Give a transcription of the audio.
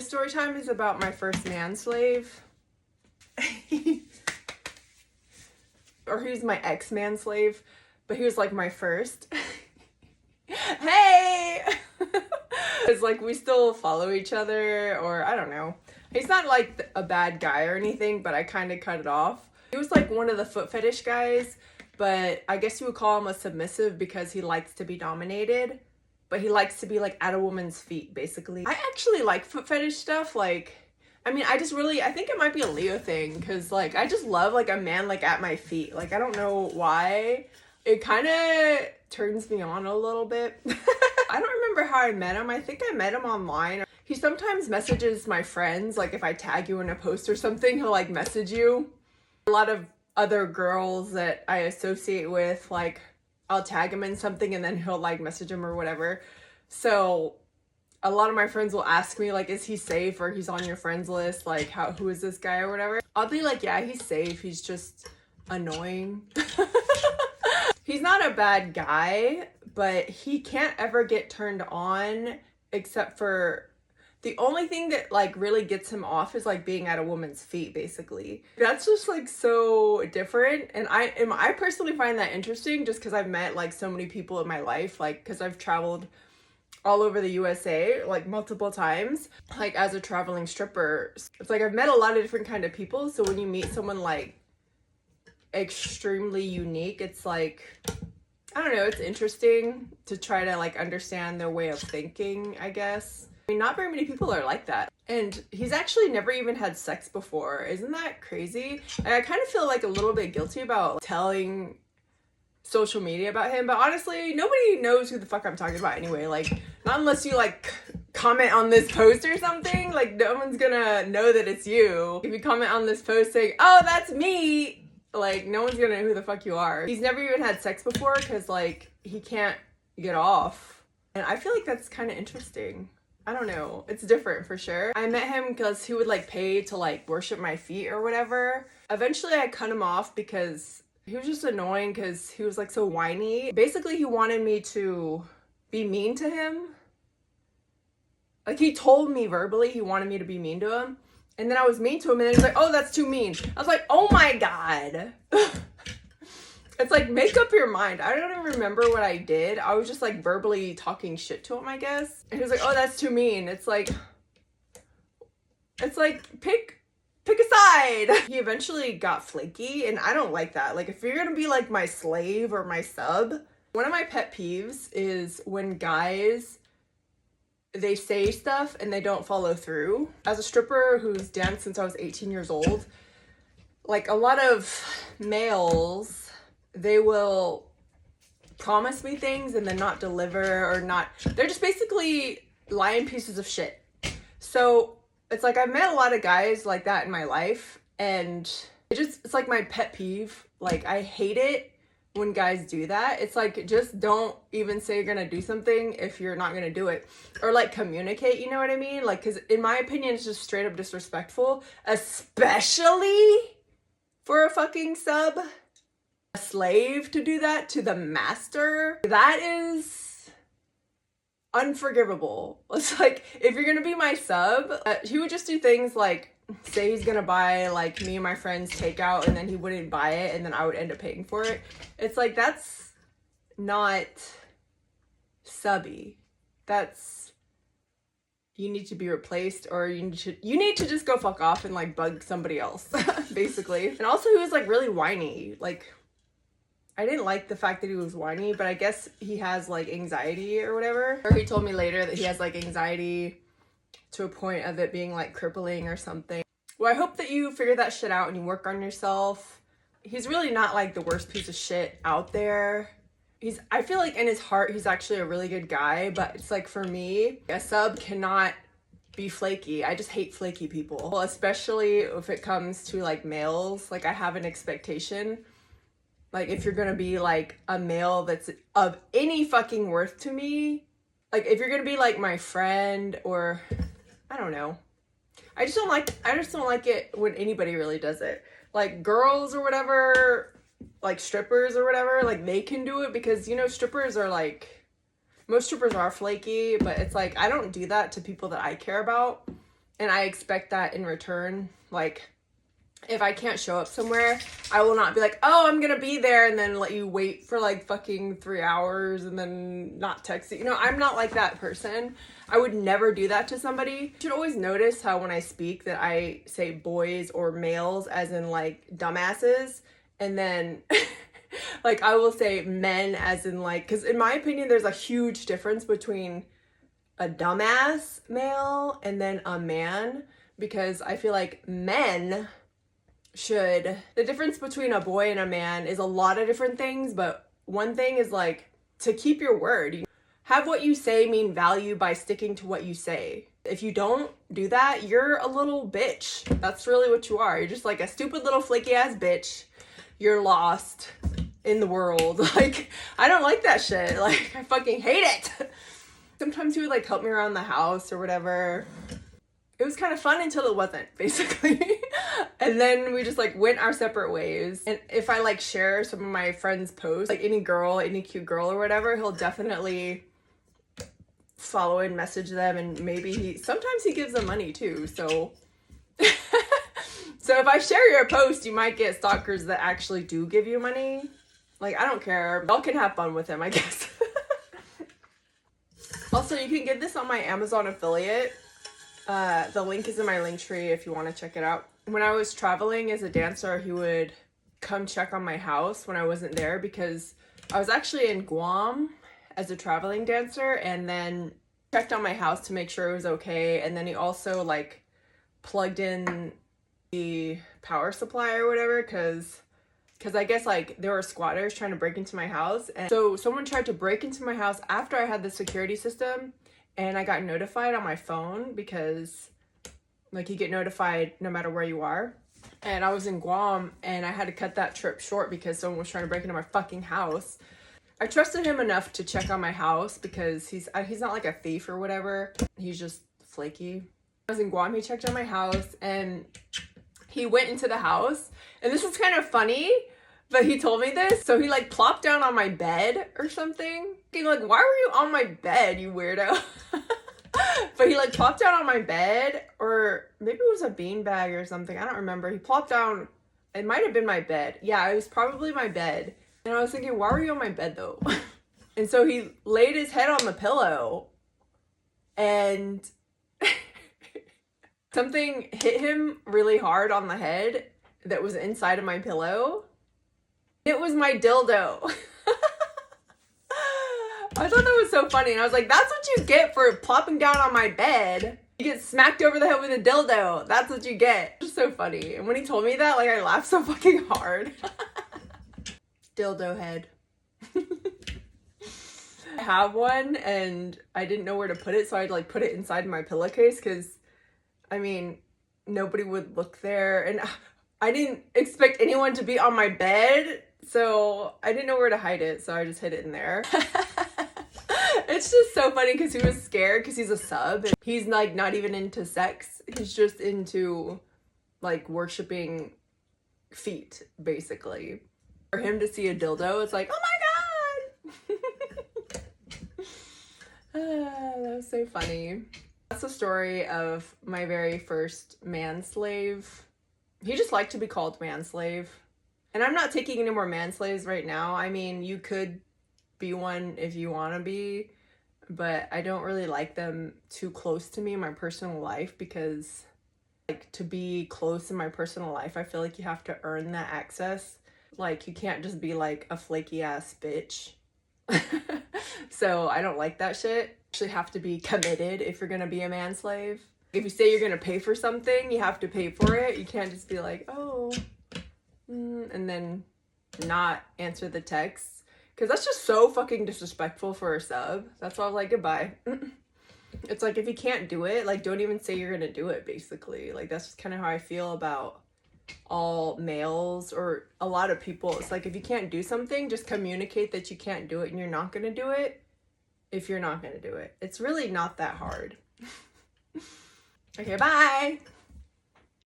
This story time is about my first man-slave. Or he's my ex-man-slave, but he was like my first. Hey! It's like we still follow each other, or I don't know. He's not like a bad guy or anything, but I kind of cut it off. He was like one of the foot fetish guys, but I guess you would call him a submissive because he likes to be dominated, but he likes to be like at a woman's feet, basically. I actually like foot fetish stuff. Like, I mean, I think it might be a Leo thing, because like I just love like a man like at my feet. Like, I don't know why. It kind of turns me on a little bit. I don't remember how I met him. I think I met him online. He sometimes messages my friends, like if I tag you in a post or something, he'll like message you. A lot of other girls that I associate with, like I'll tag him in something and then he'll like message him or whatever. So a lot of my friends will ask me like, is he safe, or he's on your friends list? Like, who is this guy or whatever? I'll be like, yeah, he's safe. He's just annoying. He's not a bad guy, but he can't ever get turned on, except for the only thing that like really gets him off is like being at a woman's feet, basically. That's just like so different. And I personally find that interesting, just because I've met like so many people in my life, like because I've traveled all over the USA like multiple times, like as a traveling stripper. It's like I've met a lot of different kind of people. So when you meet someone like extremely unique, it's like, I don't know, it's interesting to try to like understand their way of thinking, I guess. I mean, not very many people are like that. And he's actually never even had sex before. Isn't that crazy? And I kind of feel like a little bit guilty about telling social media about him, but honestly, nobody knows who the fuck I'm talking about anyway. Like, not unless you like comment on this post or something. Like, no one's gonna know that it's you. If you comment on this post saying, oh, that's me, like, no one's gonna know who the fuck you are. He's never even had sex before because, like, he can't get off. And I feel like that's kind of interesting. I don't know. It's different for sure. I met him because he would, like, pay to, like, worship my feet or whatever. Eventually, I cut him off because he was just annoying because he was, like, so whiny. Basically, he wanted me to be mean to him. Like, he told me verbally he wanted me to be mean to him. And then I was mean to him, and then he's like, oh, that's too mean. I was like, oh my God. It's like, make up your mind. I don't even remember what I did. I was just like verbally talking shit to him, I guess. And he was like, oh, that's too mean. It's like pick a side. He eventually got flaky, and I don't like that. Like, if you're gonna be like my slave or my sub, one of my pet peeves is when guys, they say stuff and they don't follow through. As a stripper who's danced since I was 18 years old, like a lot of males, they will promise me things and then not deliver, or not, they're just basically lying pieces of shit. So it's like, I've met a lot of guys like that in my life, and it's like my pet peeve. Like, I hate it when guys do that. It's like, just don't even say you're gonna do something if you're not gonna do it, or like communicate, you know what I mean? Like, because in my opinion, it's just straight up disrespectful, especially for a fucking sub, a slave, to do that to the master. That is unforgivable. It's like, if you're gonna be my sub, he would just do things like say he's gonna buy like me and my friends takeout, and then he wouldn't buy it, and then I would end up paying for it. It's like, that's not subby. That's, you need to be replaced, or you need to just go fuck off and like bug somebody else, basically. And also, he was like really whiny. Like, I didn't like the fact that he was whiny, but I guess he has like anxiety or whatever. Or he told me later that he has like anxiety to a point of it being like crippling or something. Well, I hope that you figure that shit out and you work on yourself. He's really not like the worst piece of shit out there. I feel like in his heart, he's actually a really good guy, but it's like, for me, a sub cannot be flaky. I just hate flaky people. Well, especially if it comes to like males. Like, I have an expectation. Like, if you're gonna be like a male that's of any fucking worth to me, like if you're gonna be like my friend, or I don't know. I just don't like it when anybody really does it. Like, girls or whatever, like strippers or whatever, like they can do it because, you know, strippers are like, most strippers are flaky, but it's like, I don't do that to people that I care about. and I expect that in return. Like, if I can't show up somewhere, I will not be like, oh, I'm gonna be there, and then let you wait for like fucking 3 hours and then not text you. You know, I'm not like that person. I would never do that to somebody. You should always notice how when I speak that I say boys or males as in like dumbasses, and then like I will say men as in like, because in my opinion there's a huge difference between a dumbass male and then a man, because I feel like men should, the difference between a boy and a man is a lot of different things, but one thing is like to keep your word. Have what you say mean value by sticking to what you say. If you don't do that, you're a little bitch. That's really what you are. You're just like a stupid little flaky ass bitch. You're lost in the world. Like, I don't like that shit. Like, I fucking hate it. Sometimes he would like help me around the house or whatever. It was kind of fun until it wasn't, basically. And then we just like went our separate ways. And if I like share some of my friends' posts, like any girl, any cute girl or whatever, he'll definitely follow and message them, and maybe sometimes he gives them money too. So so if I share your post, you might get stalkers that actually do give you money. Like, I don't care. Y'all can have fun with him, I guess. Also, you can get this on my Amazon affiliate. The link is in my link tree if you want to check it out. When I was traveling as a dancer, he would come check on my house when I wasn't there, because I was actually in Guam as a traveling dancer, and then checked on my house to make sure it was okay. And then he also like plugged in the power supply or whatever, because I guess like there were squatters trying to break into my house. And so someone tried to break into my house after I had the security system, and I got notified on my phone, because like you get notified no matter where you are. And I was in Guam, and I had to cut that trip short because someone was trying to break into my fucking house. I trusted him enough to check on my house because he's not like a thief or whatever. He's just flaky. I was in Guam, he checked on my house, and he went into the house. And this is kind of funny, but he told me this. So he like plopped down on my bed or something. He like, why were you on my bed, you weirdo? But he like plopped down on my bed, or maybe it was a beanbag or something. I don't remember. He plopped down. It might have been my bed. Yeah, it was probably my bed. And I was thinking, why were you on my bed though? And so he laid his head on the pillow, and something hit him really hard on the head that was inside of my pillow. It was my dildo. I thought that was so funny. And I was like, that's what you get for plopping down on my bed. You get smacked over the head with a dildo. That's what you get. It's so funny. And when he told me that, like, I laughed so fucking hard. Dildo head. I have one, and I didn't know where to put it, so I'd like put it inside my pillowcase, because I mean, nobody would look there, and I didn't expect anyone to be on my bed, so I didn't know where to hide it, so I just hid it in there. It's just so funny because he was scared, because he's a sub. And he's like not even into sex. He's just into like worshiping feet, basically. For him to see a dildo, it's like, oh my god! That was so funny. That's the story of my very first manslave. He just liked to be called manslave. And I'm not taking any more manslaves right now. I mean, you could be one if you want to be, but I don't really like them too close to me in my personal life, because like to be close in my personal life, I feel like you have to earn that access. Like, you can't just be like a flaky ass bitch. So I don't like that shit. You actually have to be committed if you're gonna be a manslave. If you say you're gonna pay for something, you have to pay for it. You can't just be like, oh, and then not answer the texts, because that's just so fucking disrespectful for a sub. That's why I was like, goodbye. It's like, if you can't do it, like, don't even say you're gonna do it, basically. Like, that's just kind of how I feel about all males, or a lot of people. It's like, if you can't do something, just communicate that you can't do it and you're not gonna do it if you're not gonna do it. It's really not that hard. Okay, bye!